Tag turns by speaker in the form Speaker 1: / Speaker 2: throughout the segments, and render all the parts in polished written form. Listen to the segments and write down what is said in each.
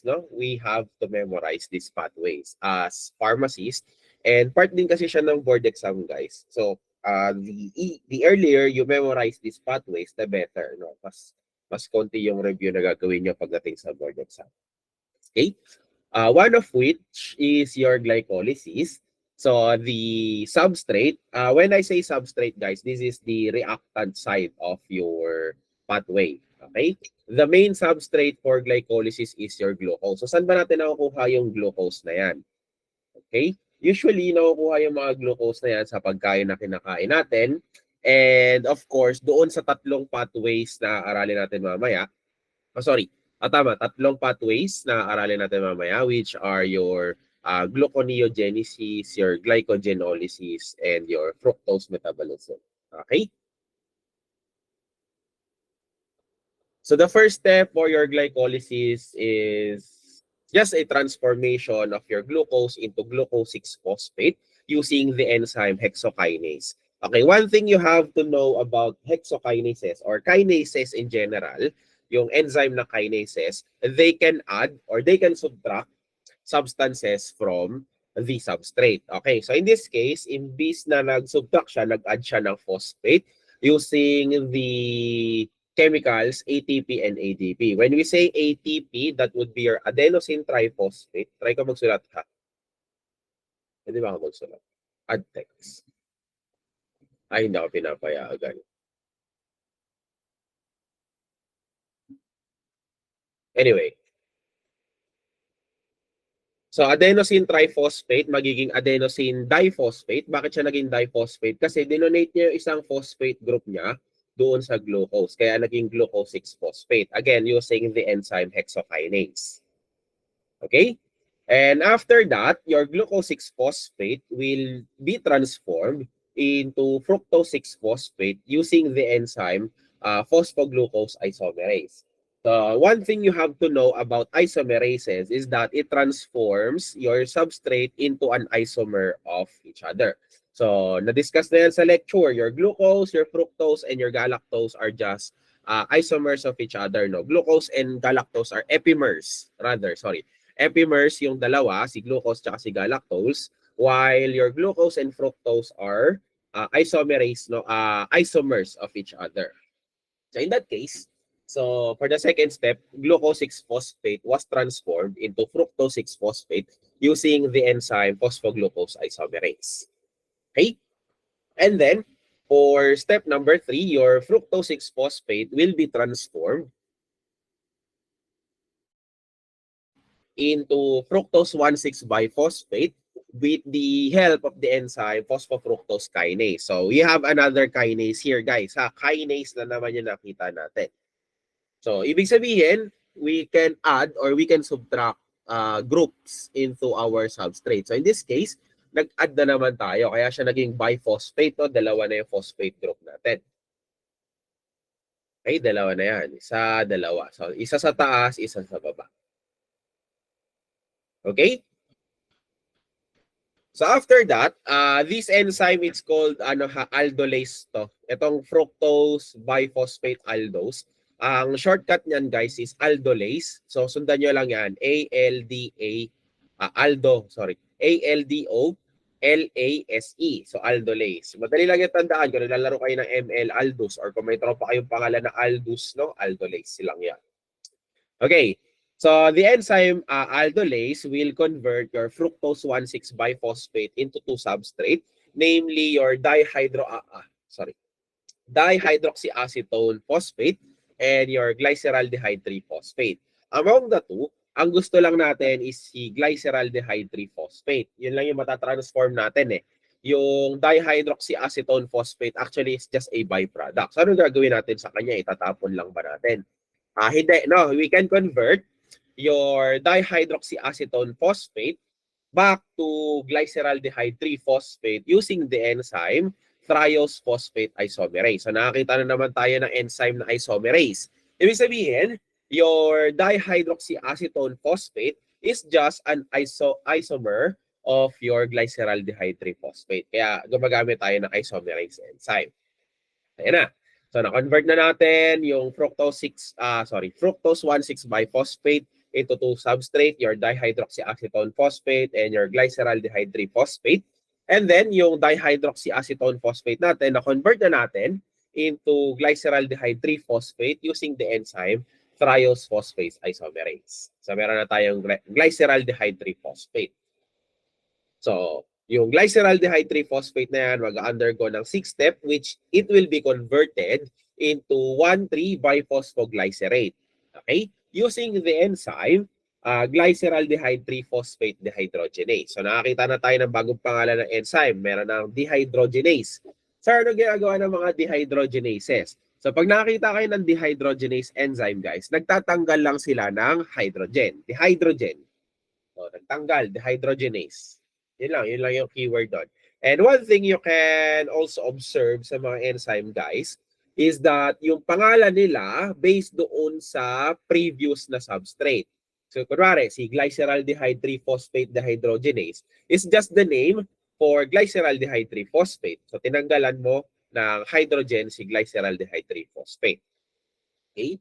Speaker 1: no, we have to memorize these pathways as pharmacist. And part din kasi siya ng board exam, guys. So, the earlier you memorize these pathways, the better. No? Mas konti yung review na gagawin nyo pagdating sa board exam. Okay? One of which is your glycolysis. So, the substrate, when I say substrate, guys, this is the reactant side of your pathway. Okay? The main substrate for glycolysis is your glucose. So, saan ba natin nakukuha yung glucose na yan? Okay? Usually, nakukuha yung mga glucose na yan sa pagkain na kinakain natin. And of course, doon sa tatlong pathways na aralin natin mamaya. Tama. Tatlong pathways na aralin natin mamaya, which are your gluconeogenesis, your glycogenolysis, and your fructose metabolism. Okay? So the first step for your glycolysis is just a transformation of your glucose into glucose 6-phosphate using the enzyme hexokinase. Okay, one thing you have to know about hexokinases or kinases in general, yung enzyme na kinases, they can add or they can subtract substances from the substrate. Okay, so in this case, imbis na nag-subtract siya, nag-add siya ng phosphate using the chemicals ATP and ADP. When we say ATP, that would be your adenosine triphosphate. Try ko magsulat ha. Pwede ba ako magsulat? Add text. Ay, hindi ako pinapayagan. Anyway. So, adenosine triphosphate, magiging adenosine diphosphate. Bakit siya naging diphosphate? Kasi dinonate niya yung isang phosphate group niya doon sa glucose. Kaya naging glucose 6-phosphate. Again, using the enzyme hexokinase. Okay? And after that, your glucose 6-phosphate will be transformed into fructose 6-phosphate using the enzyme phosphoglucose isomerase. So one thing you have to know about isomerases is that it transforms your substrate into an isomer of each other. So na-discuss na yan sa lecture. Your glucose, your fructose, and your galactose are just isomers of each other. No? Glucose and galactose are epimers. Epimers yung dalawa, si glucose at si galactose, while your glucose and fructose are isomerase, isomers of each other. So in that case, so for the second step, glucose 6-phosphate was transformed into fructose 6-phosphate using the enzyme phosphoglucose isomerase. Okay? And then, for step number 3, your fructose 6-phosphate will be transformed into fructose 1,6-biphosphate with the help of the enzyme phosphofructose kinase. So, we have another kinase here, guys. Kinase na naman yung nakita natin. So, ibig sabihin, we can add or we can subtract groups into our substrate. So, in this case, nag-add na naman tayo. Kaya siya naging biphosphate. No? Dalawa na yung phosphate group natin. Okay, dalawa na yan. Isa, dalawa. So, isa sa taas, isa sa baba. Okay? So after that, this enzyme it's called aldolase to. Itong fructose biphosphate aldose. Ang shortcut niyan guys is aldolase. So sundan niyo lang yan. ALDO-LASE. So aldolase. Madali lang yung tandaan kung naglalaro kayo ng ML Aldous or kung may tropa kayong pangalan na Aldous, no? Aldolase silang yan. Okay. So the enzyme aldolase will convert your fructose 1,6-biphosphate into two substrate, namely your dihydroxyacetone phosphate and your glyceraldehyde 3-phosphate. Among the two, ang gusto lang natin is si glyceraldehyde 3-phosphate. Yun lang yung matatransform natin eh. Yung dihydroxyacetone phosphate actually is just a byproduct. So ano gagawin natin sa kanya? Itatapon lang ba natin? Hindi. No, we can convert your dihydroxyacetone phosphate back to glyceraldehyde 3-phosphate using the enzyme triose phosphate isomerase. So nakakita na naman tayo ng enzyme na isomerase. Ibig sabihin, your dihydroxyacetone phosphate is just an isomer of your glyceraldehyde 3-phosphate. Kaya gumagamit tayo ng isomerase enzyme. Ayan na. So na-convert na natin yung fructose 1,6-biphosphate into two substrate, your dihydroxyacetone phosphate and your glyceraldehyde 3-phosphate. And then yung dihydroxyacetone phosphate natin, na-convert na natin into glyceraldehyde 3-phosphate using the enzyme triose phosphate isomerase. So meron na tayong glyceraldehyde 3-phosphate. So, yung glyceraldehyde 3-phosphate na yan mag-undergo ng 6-step which it will be converted into 1,3-biphosphoglycerate. Okay? Using the enzyme glyceraldehyde 3-phosphate dehydrogenase. So nakakita na tayo ng bagong pangalan ng enzyme. Meron ng dehydrogenase. So ano ginagawa ng mga dehydrogenases? So pag nakakita kayo ng dehydrogenase enzyme guys, nagtatanggal lang sila ng hydrogen. Dehydrogen. So nagtanggal, dehydrogenase. Yun lang yung keyword doon. And one thing you can also observe sa mga enzyme guys is that yung pangalan nila based doon sa previous na substrate. So kunwari, si glyceraldehyde 3-phosphate dehydrogenase is just the name for glyceraldehyde 3-phosphate. So tinanggalan mo ng hydrogen si glyceraldehyde 3-phosphate. Okay?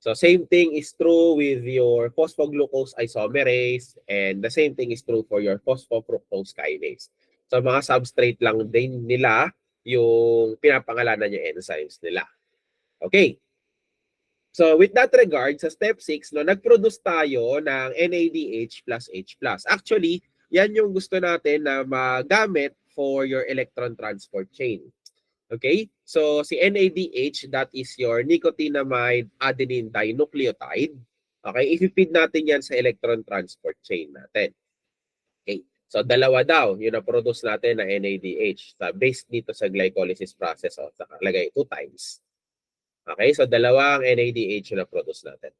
Speaker 1: So same thing is true with your phosphoglucose isomerase and the same thing is true for your phosphofructose kinase. So mga substrate lang din nila yung pinapangalanan yung enzymes nila. Okay. So with that regard, sa step 6, no, nag-produce tayo ng NADH plus H+. Actually, yan yung gusto natin na magamit for your electron transport chain. Okay? So, si NADH, that is your nicotinamide adenine dinucleotide. Okay? If-feed natin yan sa electron transport chain natin. Okay? So, dalawa daw yung na-produce natin na NADH. Based dito sa glycolysis process. So, nakalagay 2 times. Okay? So, dalawang NADH yung na-produce natin.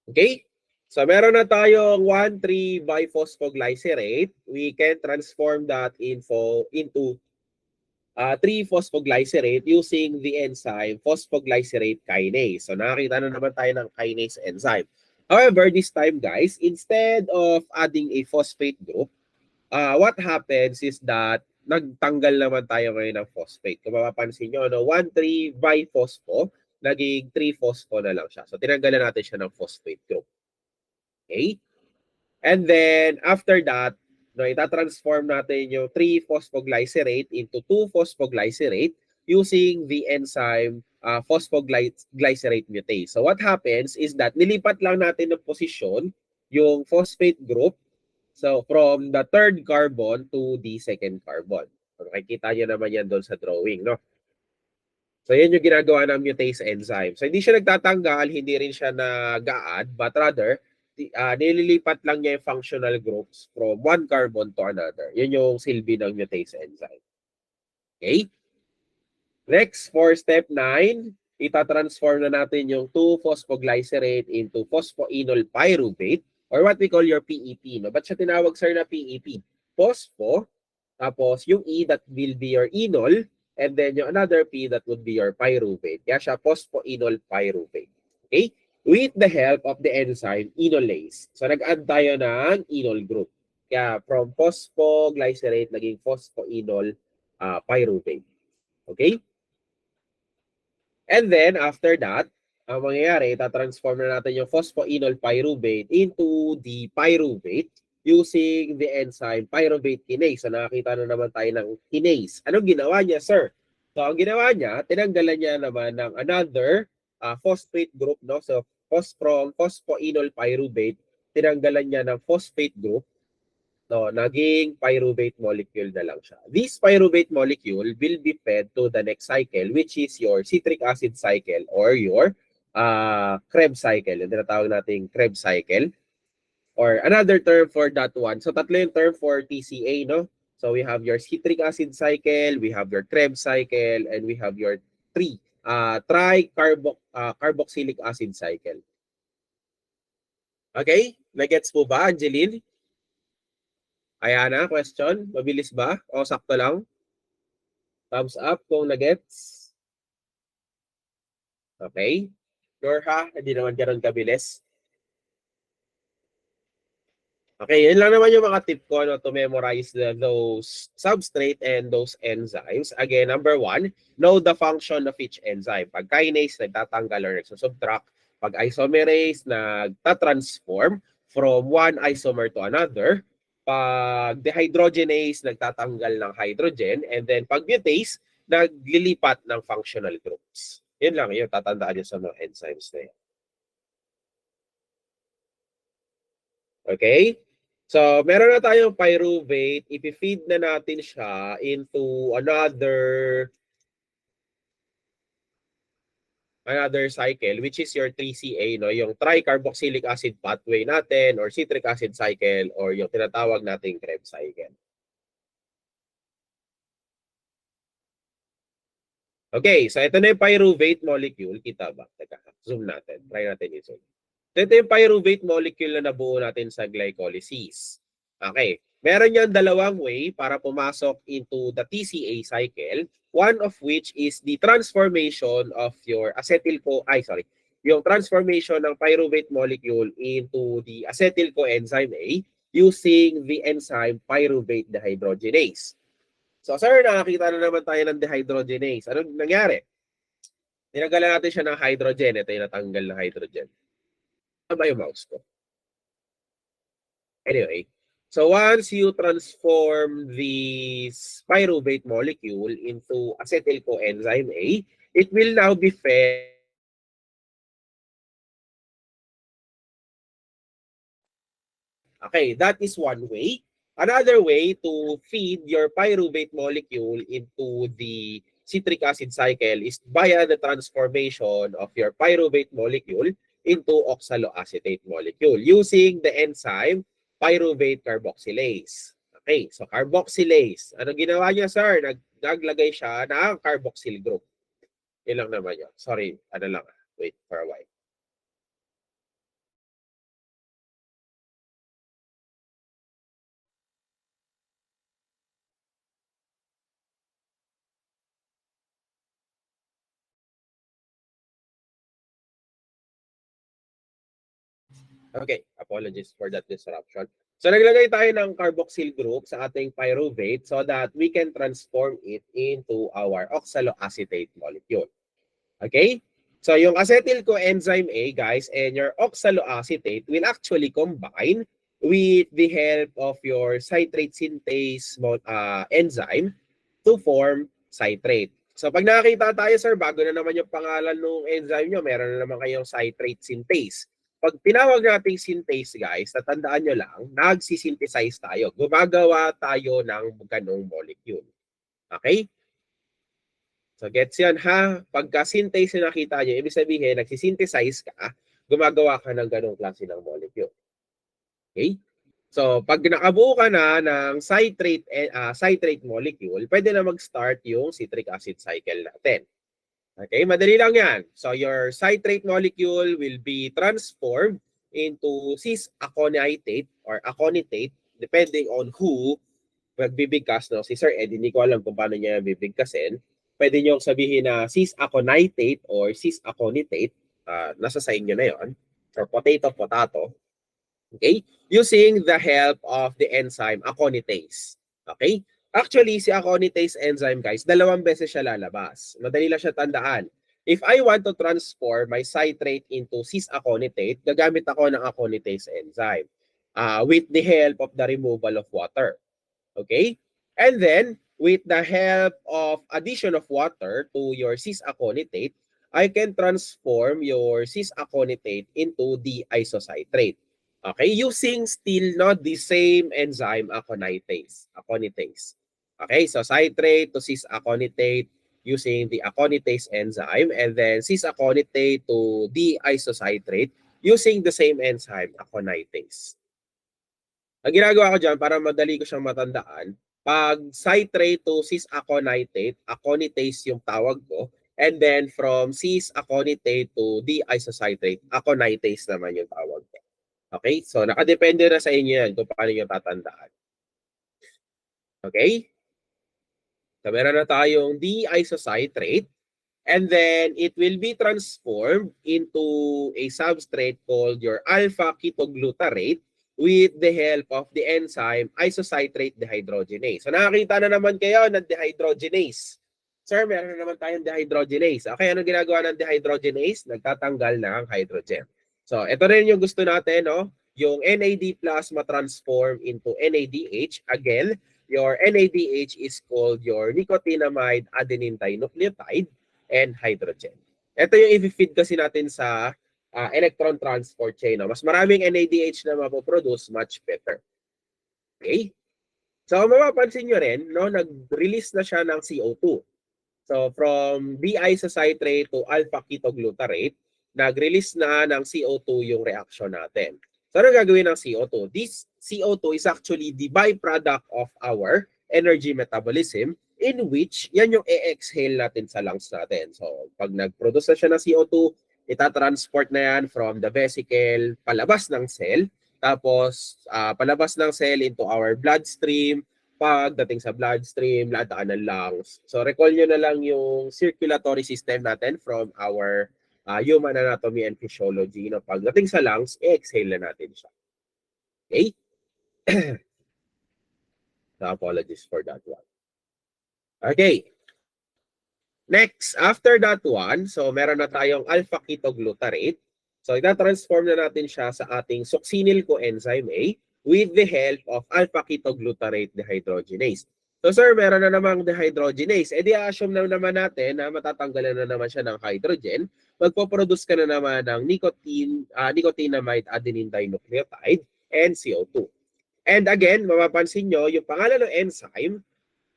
Speaker 1: Okay? So, meron na tayong 1,3-biphosphoglycerate. We can transform that into 3-phosphoglycerate using the enzyme phosphoglycerate kinase. So nakakita na naman tayo ng kinase enzyme. However, this time guys, instead of adding a phosphate group, what happens is that nagtanggal naman tayo ngayon ng phosphate. Kung mapapansin nyo, 1,3-biphospho, naging 3-phospho na lang siya. So tinanggalan natin siya ng phosphate group. Okay? And then, after that, no, itatransform natin yung 3-phosphoglycerate into 2-phosphoglycerate using the enzyme phosphoglycerate mutase. So what happens is that nilipat lang natin ng posisyon yung phosphate group so from the 3rd carbon to the 2nd carbon. So, makikita nyo naman yan doon sa drawing. No? So yan yung ginagawa ng mutase enzyme. So hindi siya nagtatanggal, hindi rin siya nag-a-add, but rather, nililipat lang niya yung functional groups from one carbon to another. Yun yung silbi ng mutase enzyme. Okay? Next, for step 9, itatransform na natin yung 2-phosphoglycerate into phosphoenol pyruvate or what we call your PEP. No? Ba't siya tinawag, sir, na PEP? Phospho, tapos yung E that will be your enol, and then yung another P that would be your pyruvate. Kaya siya phosphoenol pyruvate. Okay? With the help of the enzyme enolase. So nag-add tayo ng enol group. Kaya from phosphoglycerate naging phosphoenol pyruvate. Okay? And then after that, ang mangyayari, itatransform na natin yung phosphoenol pyruvate into the pyruvate using the enzyme pyruvate kinase. So nakakita na naman tayo ng kinase. Anong ginawa niya, sir? So ang ginawa niya, tinanggalan niya naman ng another phosphate group, no? So from phosphoenol pyruvate, tinanggalan niya ng phosphate group, no? Naging pyruvate molecule na lang siya. This pyruvate molecule will be fed to the next cycle, which is your citric acid cycle or your Krebs cycle. Yung tinatawag nating Krebs cycle or another term for that one. So tatlo yung term for TCA, no? So we have your citric acid cycle, we have your Krebs cycle, and we have your tricarboxylic acid cycle. Okay? Nagets po ba, Angeline? Ayana, question? Mabilis ba? O sakto lang? Thumbs up kung nagets. Okay? Sure ha? Hindi naman ganoon kabilis. Okay, yun lang naman yung mga tip ko no, to memorize those substrate and those enzymes. Again, number 1, know the function of each enzyme. Pag kinase, nagtatanggal or nagsusubtract. Pag isomerase, nagtatransform from one isomer to another. Pag dehydrogenase, nagtatanggal ng hydrogen. And then pag mutase, naglilipat ng functional groups. Yun lang, yun. Tatandaan nyo sa mga enzymes na yan. Okay? So, meron na tayong pyruvate. Ipi-feed na natin siya into another cycle, which is your 3CA, no? Yung tricarboxylic acid pathway natin, or citric acid cycle, or yung tinatawag nating Krebs cycle. Okay, so ito na yung pyruvate molecule. Kita ba? Teka, zoom natin. Try natin i-zoom. Ito yung pyruvate molecule na nabuo natin sa glycolysis. Okay. Meron yan dalawang way para pumasok into the TCA cycle. One of which is the transformation of your yung transformation ng pyruvate molecule into the acetyl coenzyme A using the enzyme pyruvate dehydrogenase. So, sir, nakakita na naman tayo ng dehydrogenase. Anong nangyari? Tinanggalan natin siya ng hydrogen. Ito yung natanggal na hydrogen. Ano ba yung mouse ko? Anyway, so once you transform this pyruvate molecule into acetyl coenzyme A, it will now be fed. Okay, that is one way. Another way to feed your pyruvate molecule into the citric acid cycle is via the transformation of your pyruvate molecule into oxaloacetate molecule using the enzyme pyruvate carboxylase. Okay, so carboxylase. Ano ginawa niya, sir? Naglagay siya ng carboxyl group. Yun lang naman yun. Sorry, ano lang. Wait for a while. Okay, apologies for that disruption. So naglagay tayo ng carboxyl group sa ating pyruvate so that we can transform it into our oxaloacetate molecule. Okay? So yung acetyl coenzyme A, guys, and your oxaloacetate will actually combine with the help of your citrate synthase enzyme to form citrate. So pag nakakita tayo, sir, bago na naman yung pangalan ng enzyme nyo, meron na naman kayong citrate synthase. Pag tinawag nating synthase, guys, tatandaan nyo lang, nagsisynthesize tayo. Gumagawa tayo ng ganong molecule. Okay? So gets yan, ha? Pagka synthase na nakita nyo, ibig sabihin, nagsisynthesize ka, gumagawa ka ng ganong klase ng molecule. Okay? So pag nakabuo ka na ng citrate molecule, pwede na mag-start yung citric acid cycle natin. Okay, madali lang yan. So your citrate molecule will be transformed into cis-aconitate or aconitate depending on who magbibigkas. No? Si Sir Ed, hindi ko alam kung paano niya bibigkasin. Pwede niyo sabihin na cis-aconitate or cis-aconitate. Nasa sa inyo na yon. Or potato. Okay? Using the help of the enzyme aconitase. Okay? Actually, si aconitase enzyme, guys, dalawang beses siya lalabas. Madali lang siya tandaan. If I want to transform my citrate into cis-aconitate, gagamit ako ng aconitase enzyme with the help of the removal of water. Okay? And then, with the help of addition of water to your cis-aconitate, I can transform your cis-aconitate into the isocitrate. Okay? Using still not the same enzyme aconitase. Okay, so citrate to cis-aconitate using the aconitase enzyme, and then cis-aconitate to D-isocitrate using the same enzyme, aconitase. Ang ginagawa ko dyan, para madali ko siyang matandaan, pag citrate to cis-aconitate, aconitase yung tawag ko, and then from cis-aconitate to D-isocitrate, aconitase naman yung tawag ko. Okay, so nakadepende na sa inyo yan kung paano yung tatandaan. Okay? So, meron na tayong D-isocitrate, and then it will be transformed into a substrate called your alpha-ketoglutarate with the help of the enzyme isocitrate dehydrogenase. So nakakita na naman kayo ng dehydrogenase. sir, meron na naman tayong dehydrogenase. Okay, anong ginagawa ng dehydrogenase? Nagtatanggal ng hydrogen. So, ito rin yung gusto natin, no? Yung NAD plus ma-transform into NADH. Again, your NADH is called your nicotinamide adenine dinucleotide and hydrogen. Ito yung i-feed kasi natin sa electron transport chain. No? Mas maraming NADH na mapoproduce, much better. Okay? So, mapapansin nyo rin, no, nag-release na siya ng CO2. So, from D-isocitrate to alpha-ketoglutarate, nag-release na ng CO2 yung reaction natin. So, ano gagawin ng CO2? This CO2 is actually the byproduct of our energy metabolism in which yan yung e-exhale natin sa lungs natin. So, pag nag-produce na siya ng CO2, itatransport na yan from the vesicle palabas ng cell. Tapos, palabas ng cell into our bloodstream. Pagdating sa bloodstream, ladaan ng lungs. So, recall nyo na lang yung circulatory system natin from our human anatomy and physiology. No? Pagdating sa lungs, exhale na natin siya. Okay? So, apologies for that one. Okay. Next, after that one, so meron na tayong alpha-ketoglutarate. So, ita-transform na natin siya sa ating succinyl coenzyme A with the help of alpha-ketoglutarate dehydrogenase. So, sir, meron na namang dehydrogenase. E di-assume na naman natin na matatanggalan na naman siya ng hydrogen. Magpo-produce ka na naman ng nicotinamide adenine dinucleotide and CO2. And again, mapapansin nyo, yung pangalan ng enzyme,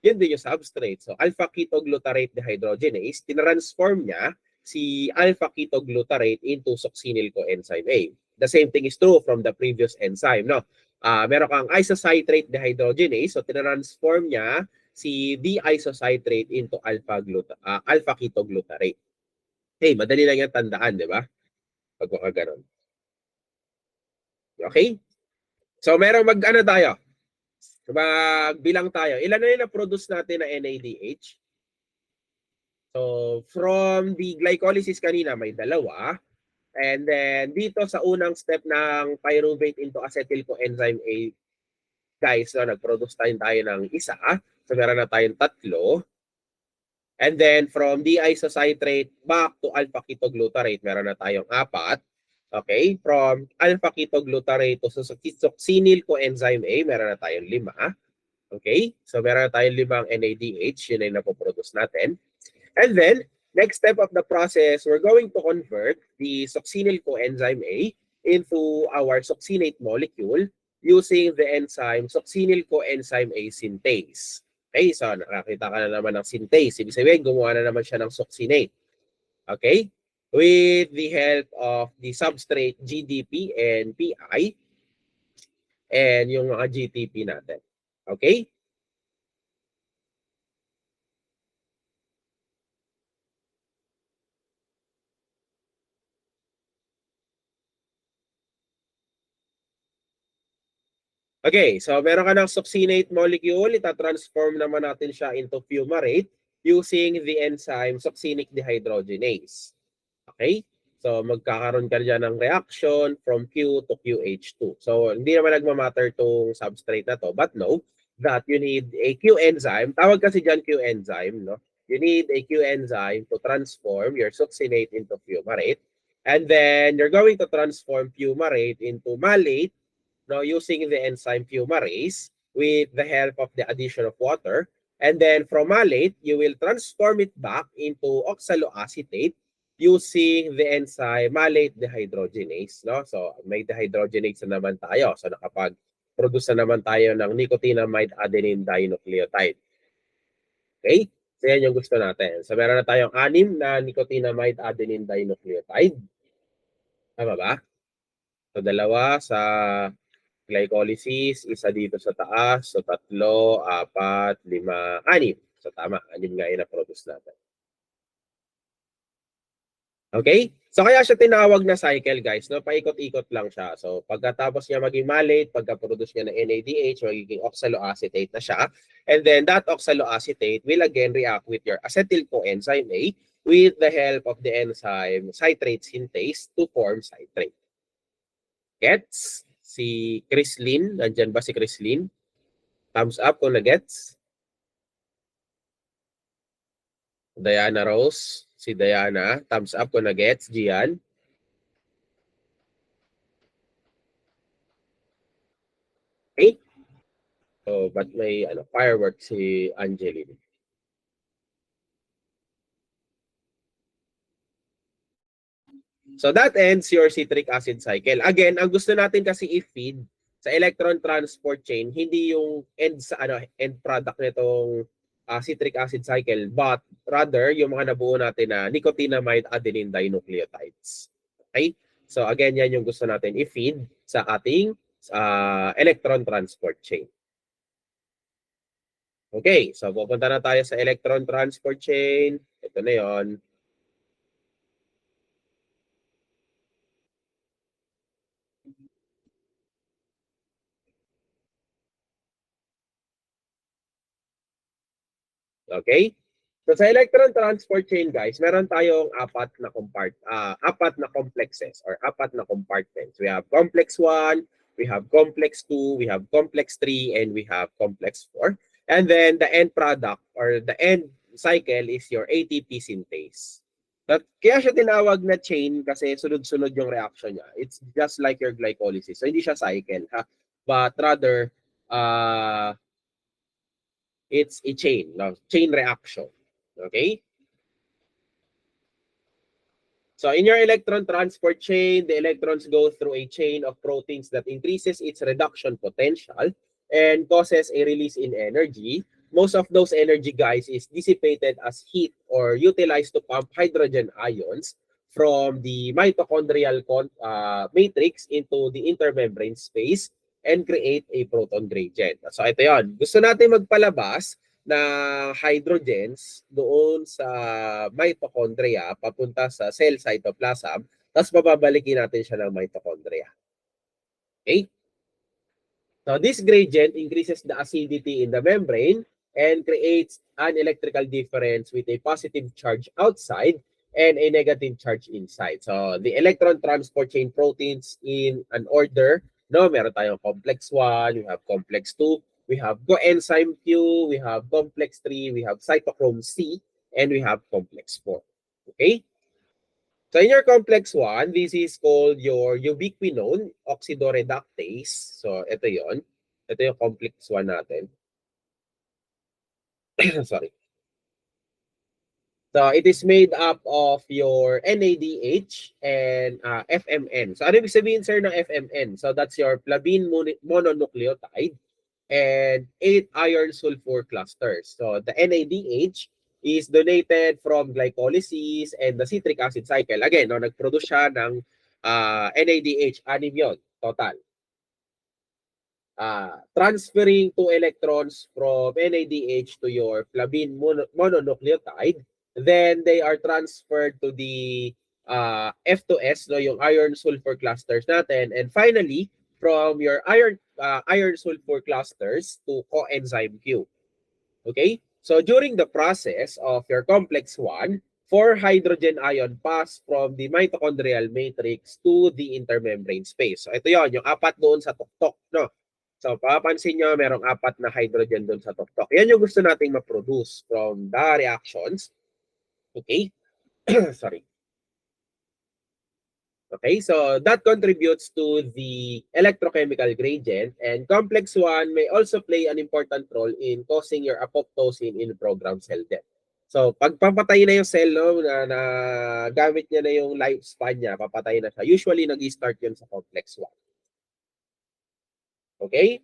Speaker 1: yun din yung substrate. So, alpha-ketoglutarate dehydrogenase, tinransform niya si alpha-ketoglutarate into succinyl coenzyme A. The same thing is true from the previous enzyme. No? Meron kang isocitrate dehydrogenase, so tinransform niya si D-isocitrate into alpha-ketoglutarate. Hey, madali lang yung tandaan, di ba? Pag makaganon. Okay? So, merong mag-ano tayo? Magbilang tayo. Ilan na yung na-produce natin na NADH? So, from the glycolysis kanina, may dalawa. And then, dito sa unang step ng pyruvate into acetyl coenzyme A, guys, so, nag-produce tayo ng isa. So, meron na tayong tatlo. And then, from D-isocitrate back to alpha-ketoglutarate, meron na tayong apat. Okay? From alpha-ketoglutarate to succinyl coenzyme A, meron na tayong 5. Okay? So, meron na tayong 5 NADH. Yun ay napoproduce natin. And then, next step of the process, we're going to convert the succinyl coenzyme A into our succinate molecule using the enzyme succinyl coenzyme A synthase. Okay? So, nakakita ka na naman ng synthase. Ibig sabihin, gumawa na naman siya ng succinate. Okay? With the help of the substrate GDP and PI and yung mga GTP natin. Okay? Okay, so meron ka ng succinate molecule, itatransform naman natin siya into fumarate using the enzyme succinic dehydrogenase. Okay? So magkakaroon ka dyan ng reaction from Q to QH2. So hindi naman nagmamatter tong substrate na to, but know that you need a Q enzyme. Tawag kasi dyan Q enzyme, no? You need a Q enzyme to transform your succinate into fumarate. And then you're going to transform fumarate into malate, no, using the enzyme fumarase with the help of the addition of water. And then from malate, you will transform it back into oxaloacetate using the enzyme malate dehydrogenase. No? So may dehydrogenase na naman tayo. So nakapag-produce na naman tayo ng nicotinamide adenine dinucleotide. Okay? So yan yung gusto natin. So meron na tayong 6 na nicotinamide adenine dinucleotide. Tama ba? So 2 sa glycolysis, isa dito sa taas, so 3, 4, 5, 6. So tama, 6 nga yung na-produce natin. Okay? So kaya siya tinawag na cycle, guys, no? Paikot-ikot lang siya. So pagkatapos niya maging malate, pagka-produce niya ng NADH, magiging oxaloacetate na siya. And then that oxaloacetate will again react with your acetyl coenzyme A with the help of the enzyme citrate synthase to form citrate. Gets? Si Chrislyn, nandyan ba si Chrislyn? Thumbs up kung na-gets. Diana Rose. Si Diana. Thumbs up kung na-gets. Gian. Okay. So, but may fireworks si Angeline. So that ends your citric acid cycle. Again, ang gusto natin kasi i-feed sa electron transport chain, hindi yung end product nitong citric acid cycle, but rather yung mga nabuo natin na nicotinamide adenine dinucleotides. Okay? So again, yan yung gusto natin i-feed sa ating electron transport chain. Okay, so pupunta na tayo sa electron transport chain. Ito na yon. Okay? So sa electron transport chain, guys, meron tayong apat na complexes or apat na compartments. We have complex 1, we have complex 2, we have complex 3, and we have complex 4. And then the end product or the end cycle is your ATP synthase. Kaya siya tinawag na chain kasi sunod-sunod yung reaction niya. It's just like your glycolysis. So hindi siya cycle, ha? But rather, it's a chain, no? Chain reaction. Okay? So in your electron transport chain, the electrons go through a chain of proteins that increases its reduction potential and causes a release in energy. Most of those energy, guys, is dissipated as heat or utilized to pump hydrogen ions from the mitochondrial matrix into the intermembrane space and create a proton gradient. So ito yon. Gusto natin magpalabas na hydrogens doon sa mitochondria papunta sa cell cytoplasm, tapos bababalikin natin siya ng mitochondria. Okay? So this gradient increases the acidity in the membrane and creates an electrical difference with a positive charge outside and a negative charge inside. So the electron transport chain proteins in an order, no, meron tayong complex 1, we have complex 2, we have coenzyme Q, we have complex 3, we have cytochrome C, and we have complex 4. Okay? So in your complex 1, this is called your ubiquinone oxidoreductase. So ito yon. Ito yung complex 1 natin. Sorry. So it is made up of your NADH and FMN. So ano ibig sabihin, sir, ng FMN? So that's your flavine mononucleotide and 8 iron sulfur clusters. So the NADH is donated from glycolysis and the citric acid cycle. Again, no, nag-produce siya ng NADH, 6 yun, total. Transferring 2 electrons from NADH to your flavine mononucleotide, then they are transferred to the F2S, no, yung iron sulfur clusters natin, and finally from your iron sulfur clusters to coenzyme Q. Okay? So during the process of your complex 1, 4 hydrogen ion pass from the mitochondrial matrix to the intermembrane space. So ito yon, yung apat doon sa tuktok, no? So papansin nyo, merong apat na hydrogen doon sa tuktok. Yan yung gusto nating ma-produce from the reactions. Okay? Sorry. Okay, so that contributes to the electrochemical gradient, and complex 1 may also play an important role in causing your apoptosis in programmed cell death. So pag papatay na yung cell, no, na gamit niya na yung lifespan niya, papatay na siya. Usually nag-start yun sa complex 1. Okay?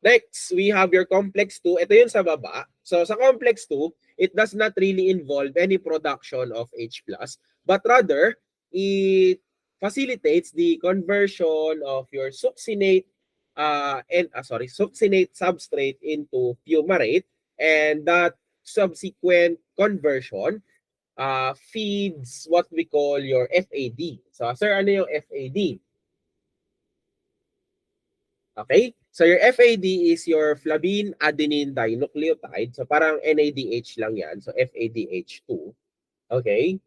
Speaker 1: Next, we have your complex 2. Ito yun sa baba. So sa complex 2, it does not really involve any production of H+, but rather, it facilitates the conversion of your succinate succinate substrate into fumarate, and that subsequent conversion feeds what we call your FAD. So, sir, ano yung FAD? Okay? So your FAD is your flavine adenine dinucleotide. So parang NADH lang yan. So FADH2. Okay?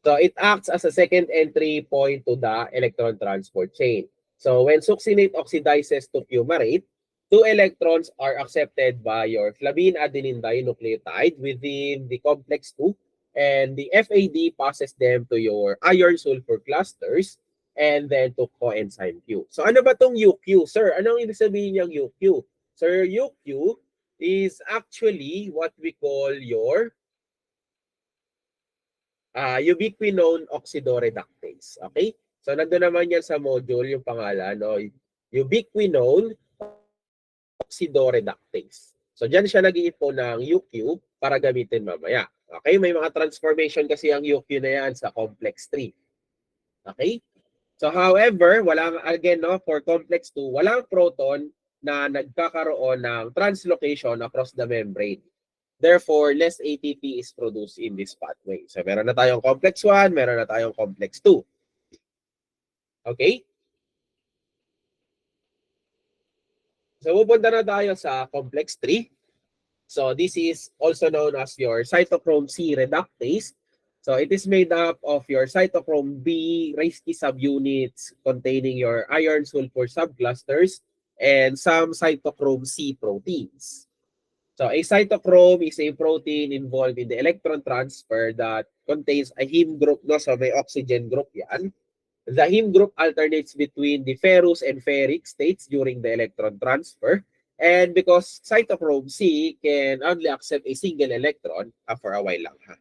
Speaker 1: So it acts as a second entry point to the electron transport chain. So when succinate oxidizes to fumarate, 2 electrons are accepted by your flavine adenine dinucleotide within the complex 2, and the FAD passes them to your iron sulfur clusters and then to coenzyme Q. So ano ba tong UQ, sir? Anong ibig sabihin ng UQ? Sir, UQ is actually what we call your ubiquinone oxidoreductase. Okay? So nandun naman yan sa module yung pangalan, no? Ubiquinone oxidoreductase. So diyan siya nag-iipon ng UQ para gamitin mamaya. Okay? May mga transformation kasi ang UQ na yan sa complex 3. Okay? So however, walang, again, no, for complex 2, walang proton na nagkakaroon ng translocation across the membrane. Therefore, less ATP is produced in this pathway. So meron na tayong complex 1, meron na tayong complex 2. Okay? So pupunta na tayo sa complex 3. So this is also known as your cytochrome C reductase. So it is made up of your cytochrome B Reisky subunits containing your iron sulfur subclusters and some cytochrome C proteins. So a cytochrome is a protein involved in the electron transfer that contains a heme group, no? So may oxygen group yan. The heme group alternates between the ferrous and ferric states during the electron transfer. And because cytochrome C can only accept a single electron for a while lang. Ha?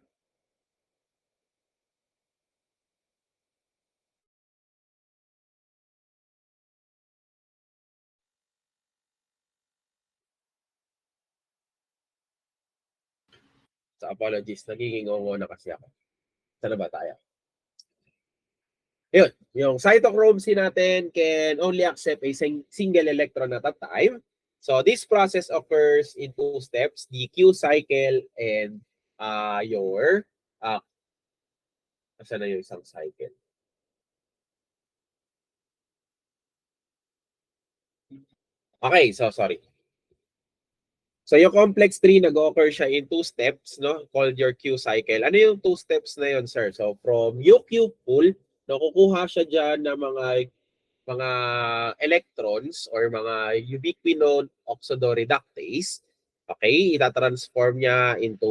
Speaker 1: So apologies, nagiging ongo na kasi ako. Saan na ba tayo? Yun, yung cytochrome C natin can only accept a single electron at a time. So this process occurs in 2 steps, the Q cycle and your asa na yung isang cycle? Okay, so sorry. So yung complex 3, nag-occur siya in 2 steps, no? Called your Q cycle. Ano yung 2 steps na yun, sir? So from UQ pool, nakukuha siya dyan ng mga electrons or mga ubiquinone oxidoreductase. Okay, itatransform niya into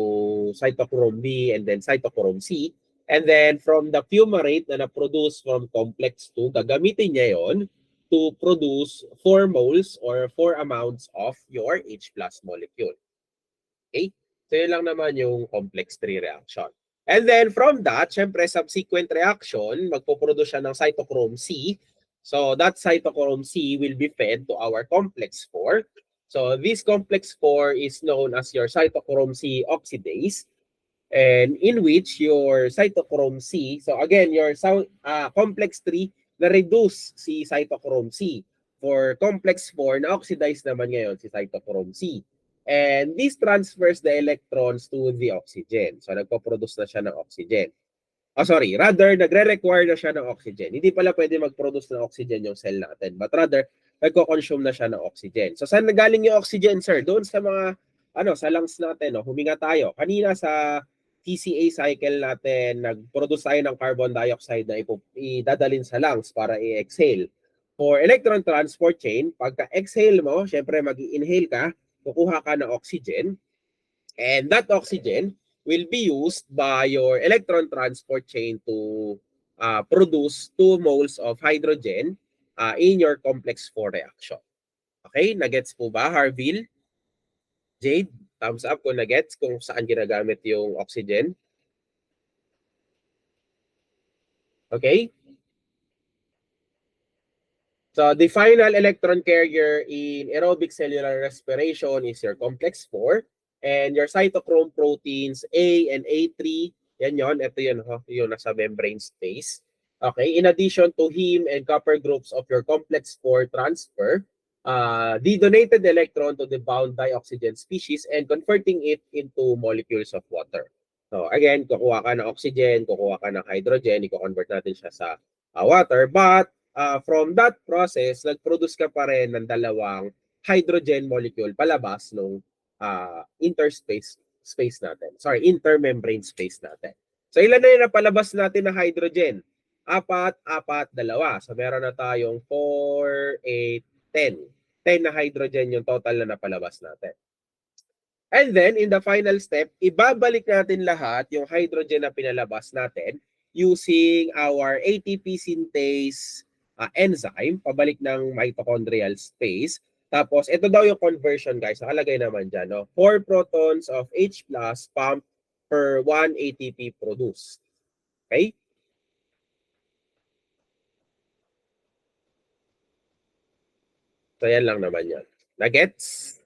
Speaker 1: cytochrome B and then cytochrome C. And then from the fumarate na na-produce from complex 2, gagamitin niya yon to produce 4 moles or 4 amounts of your H plus molecule. Okay? So yun lang naman yung complex 3 reaction. And then from that, syempre subsequent reaction, magpoproduce siya ng cytochrome C. So that cytochrome C will be fed to our complex 4. So this complex 4 is known as your cytochrome C oxidase, and in which your cytochrome C, so again, your complex 3 na-reduce si cytochrome C. For complex 4, na-oxidize naman ngayon si cytochrome C. And this transfers the electrons to the oxygen. So nagpo-produce na siya ng oxygen. Oh, sorry, rather nagre-require na siya ng oxygen. Hindi pala pwede mag-produce ng oxygen yung cell natin, but rather nagko-consume na siya ng oxygen. So saan nagaling yung oxygen, sir? Doon sa mga sa lungs natin, no? Huminga tayo. Kanina sa TCA cycle natin, nag-produce tayo ng carbon dioxide na idadalin sa lungs para i-exhale. For electron transport chain, pagka-exhale mo, syempre mag-i-inhale ka, kukuha ka ng oxygen, and that oxygen will be used by your electron transport chain to produce 2 moles of hydrogen in your complex 4 reaction. Okay, nagets po ba, Harville? Jade, thumbs up kung nagets kung saan ginagamit yung oxygen. Okay? So the final electron carrier in aerobic cellular respiration is your complex 4, and your cytochrome proteins A and A3, yan yon, ito yun, yung nasa membrane space. Okay, in addition to heme and copper groups of your complex 4 transfer, the donated electron to the bound dioxygen species and converting it into molecules of water. So again, kukuha ka ng oxygen, kukuha ka ng hydrogen, i-convert natin siya sa water, but from that process, nag-produce ka pa rin ng dalawang hydrogen molecule palabas ng space natin. Sorry, intermembrane space natin. So ilan na yung napalabas natin na hydrogen? 4, 4, 2. So meron na tayong 4, 8, 10. 10 na hydrogen yung total na napalabas natin. And then, in the final step, ibabalik natin lahat yung hydrogen na pinalabas natin using our ATP synthase enzyme, pabalik ng mitochondrial space. Tapos, ito daw yung conversion, guys. Nakalagay naman dyan, no? 4 protons of H plus pump per 1 ATP produced. Okay? So, yan lang naman yan. Nagets?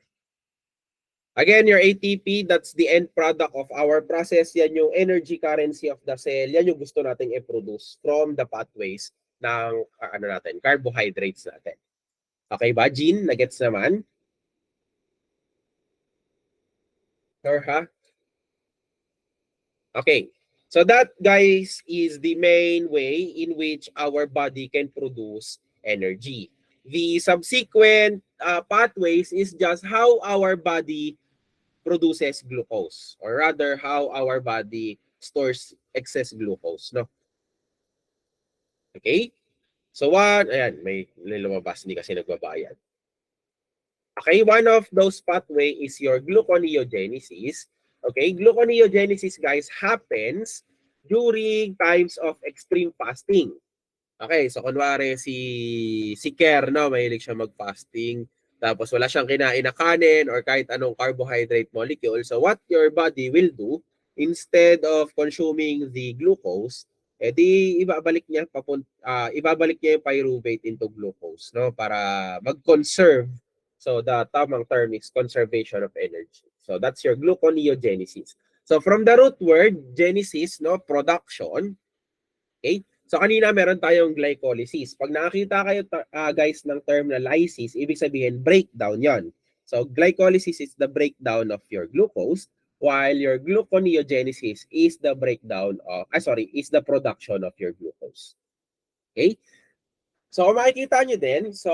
Speaker 1: Again, your ATP, that's the end product of our process. Yan yung energy currency of the cell. Yan yung gusto nating i-produce from the pathways ng carbohydrates natin. Okay ba, Jean? Nagets naman? Sure, ha? Okay. So that, guys, is the main way in which our body can produce energy. The subsequent pathways is just how our body produces glucose, or rather how our body stores excess glucose, no? Okay? So one, ayan, may lumabas, hindi kasi nagbabayad. Okay, one of those pathway is your gluconeogenesis. Okay, gluconeogenesis, guys, happens during times of extreme fasting. Okay, so kunwari si Ker, no, mahilig siya mag-fasting. Tapos wala siyang kinain na kanin or kahit anong carbohydrate molecule. So what your body will do, instead of consuming the glucose, edi ibabalik niya yung pyruvate into glucose, no, para mag-conserve. So the tamang term is conservation of energy. So that's your gluconeogenesis. So from the root word genesis, no, production. Okay? So kanina meron tayong glycolysis. Pag nakakita kayo guys ng term na lysis, ibig sabihin breakdown 'yon. So glycolysis is the breakdown of your glucose, while your gluconeogenesis is the breakdown of is the production of your glucose. Okay? So kung makikita nyo din, so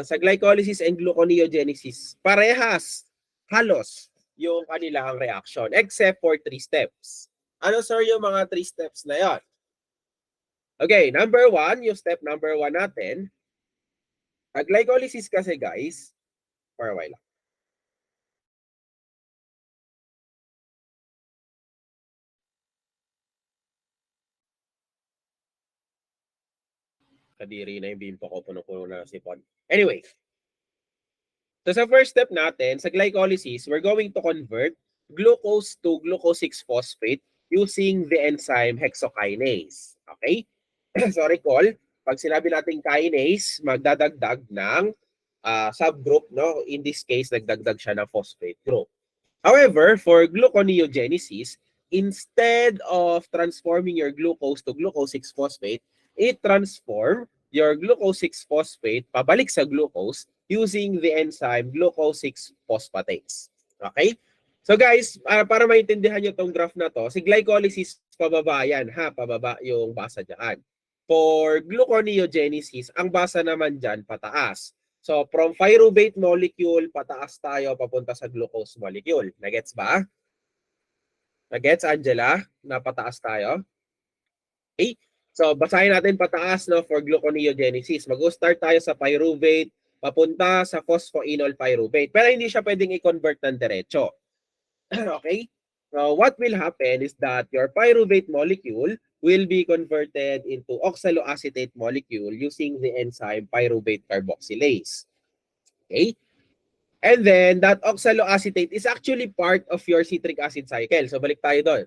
Speaker 1: sa glycolysis and gluconeogenesis, parehas, halos yung kanilang reaction except for 3 steps. Ano sir yung mga 3 steps na 'yon? Okay, number 1, yung step number 1 natin, glycolysis kasi guys, for a while lang. Kadiri na yung bimpo ko, puno-puno na sipon. Anyway, so sa first step natin, sa glycolysis, we're going to convert glucose to glucose 6-phosphate using the enzyme hexokinase. Okay? So recall, pag sinabi natin kinase, magdadagdag ng subgroup, no? In this case, nagdagdag siya ng phosphate group. However, for gluconeogenesis, instead of transforming your glucose to glucose 6-phosphate, it transform your glucose 6-phosphate pabalik sa glucose using the enzyme glucose 6-phosphatase. Okay? So guys, para maintindihan nyo itong graph na to, si glycolysis pababa yan, ha? Pababa yung basa dyan. For gluconeogenesis, ang basa naman dyan pataas. So, from pyruvate molecule, pataas tayo papunta sa glucose molecule. Nagets ba? Nagets, Angela? Na pataas tayo? Okay. So, basahin natin pataas, no, for gluconeogenesis. Mag-start tayo sa pyruvate, papunta sa phosphoenol pyruvate. Pero hindi siya pwedeng i-convert ng diretso. Okay? So, what will happen is that your pyruvate molecule will be converted into oxaloacetate molecule using the enzyme pyruvate carboxylase. Okay? And then, that oxaloacetate is actually part of your citric acid cycle. So, balik tayo doon.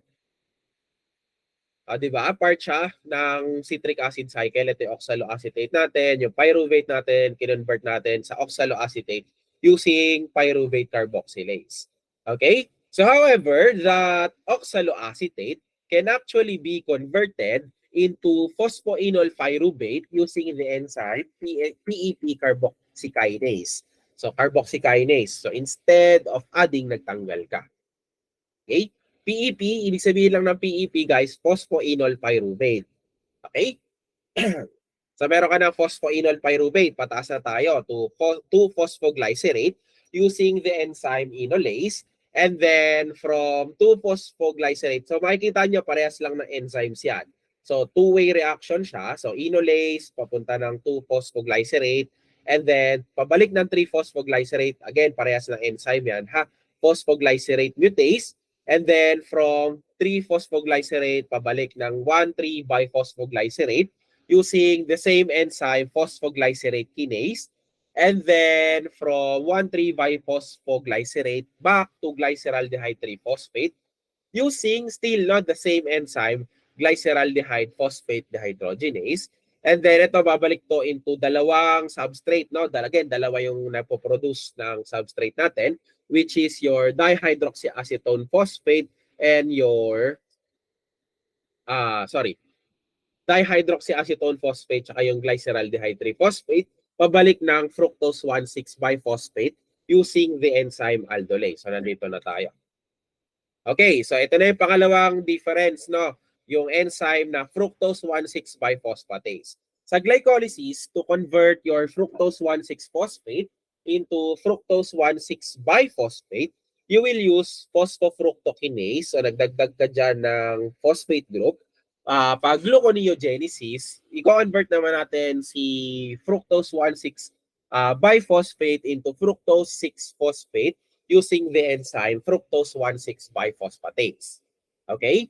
Speaker 1: Di ba? Part siya ng citric acid cycle. Ito yung oxaloacetate natin, yung pyruvate natin, kinonvert natin sa oxaloacetate using pyruvate carboxylase. Okay? So, however, that oxaloacetate can actually be converted into phosphoenol pyruvate using the enzyme PEP carboxykinase. So, carboxykinase. So, instead of adding, nagtanggal ka. Okay? PEP, ibig sabihin lang ng PEP, guys, phosphoenol pyruvate. Okay? So, meron ka ng phosphoenol pyruvate. Pataas na tayo to 2-phosphoglycerate using the enzyme enolase. And then, from 2-phosphoglycerate, so makikita nyo, parehas lang ng enzymes yan. So, two-way reaction siya. So, enolase, papunta ng 2-phosphoglycerate. And then, pabalik ng 3-phosphoglycerate. Again, parehas ng enzyme yan, ha? Phosphoglycerate mutase. And then, from 3-phosphoglycerate, pabalik ng 1,3-biphosphoglycerate using the same enzyme, phosphoglycerate kinase. And then, from 1,3-biphosphoglycerate back to glyceraldehyde 3-phosphate using still not the same enzyme, glyceraldehyde phosphate dehydrogenase. And then ito babalik to into dalawang substrate, no? Again, dalawa yung napoproduce ng substrate natin, which is your dihydroxyacetone phosphate and your dihydroxyacetone phosphate tsaka yung glyceraldehyde 3-phosphate pabalik ng fructose 1,6-biphosphate using the enzyme aldolase. So nandito na tayo. Okay, so ito na yung pangalawang difference, no? Yung enzyme na fructose 1,6-biphosphatase. Sa glycolysis, to convert your fructose 1,6-phosphate into fructose 1,6-biphosphate, you will use phosphofructokinase. So nagdagdag ka dyan ng phosphate group. Pag gluconeogenesis, i-convert naman natin si fructose 1,6-biphosphate into fructose 6-phosphate using the enzyme fructose 1,6-biphosphatase. Okay?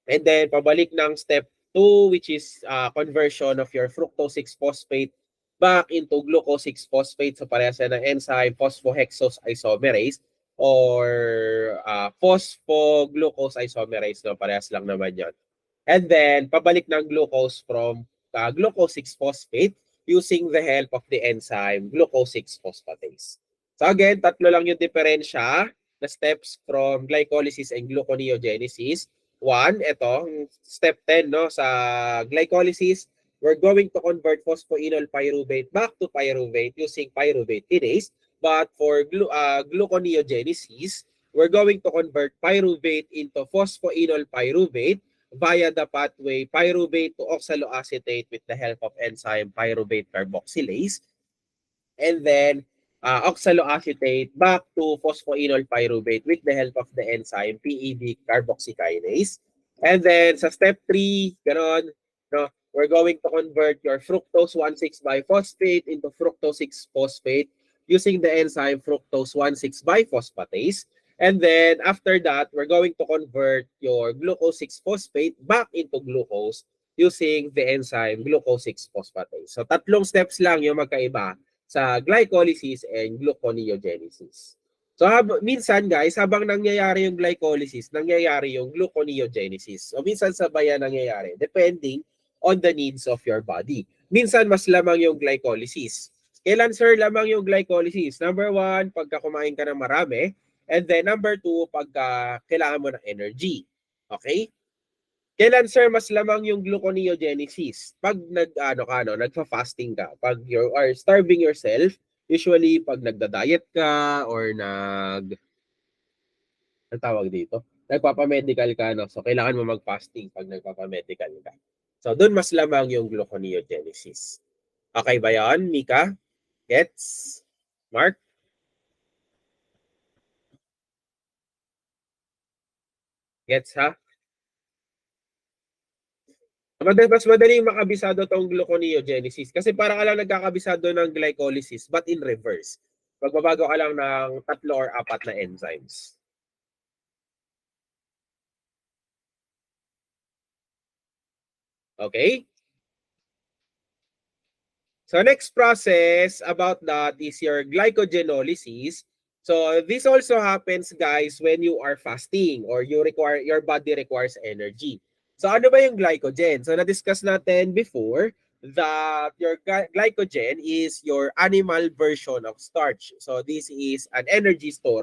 Speaker 1: And then, pabalik ng step 2, which is conversion of your fructose 6-phosphate back into glucose 6-phosphate. So, parehas na ng enzyme phosphohexose isomerase or phosphoglucose isomerase. No? Parehas lang naman yan. And then, pabalik ng glucose from glucose 6-phosphate using the help of the enzyme glucose 6-phosphatase. So again, tatlo lang yung diferensya na steps from glycolysis and gluconeogenesis. One, ito, step 10, no? Sa glycolysis, we're going to convert phosphoenol pyruvate back to pyruvate using pyruvate kinase. But for gluconeogenesis, we're going to convert pyruvate into phosphoenol pyruvate via the pathway pyruvate to oxaloacetate with the help of enzyme pyruvate carboxylase. And then, oxaloacetate back to phosphoenol pyruvate with the help of the enzyme PED carboxykinase. And then sa step 3, ganon, no, we're going to convert your fructose 1,6-biphosphate into fructose 6-phosphate using the enzyme fructose 1,6-biphosphatase. And then after that, we're going to convert your glucose 6-phosphate back into glucose using the enzyme glucose 6-phosphatase. So tatlong steps lang yung magkaiba sa glycolysis and gluconeogenesis. So minsan guys, habang nangyayari yung glycolysis, nangyayari yung gluconeogenesis. So minsan sabayan nangyayari depending on the needs of your body. Minsan mas lamang yung glycolysis. Kailan sir lamang yung glycolysis? Number 1, pagka kumain ka ng marami. And then number 2, pagka kailangan mo ng energy. Okay? Kailan sir mas lamang yung gluconeogenesis? Pag nagfa-fasting ka, pag you are starving yourself, usually pag nagda-diet ka or ang tawag dito, nagpapa-medical ka, no? So kailangan mo mag-fasting pag nagpapa-medical ka. So doon mas lamang yung gluconeogenesis. Okay ba 'yan, Mika? Gets? Mark? Gets ha? Mas madaling makabisado tong gluconeogenesis kasi parang ka lang nagkakabisado ng glycolysis but in reverse. Magbabago ka lang ng 3 or 4 na enzymes. Okay? So next process about that is your glycogenolysis. So this also happens guys when you are fasting or your body requires energy. So ano ba yung glycogen? So na-discuss natin before that your glycogen is your animal version of starch. So this is an energy store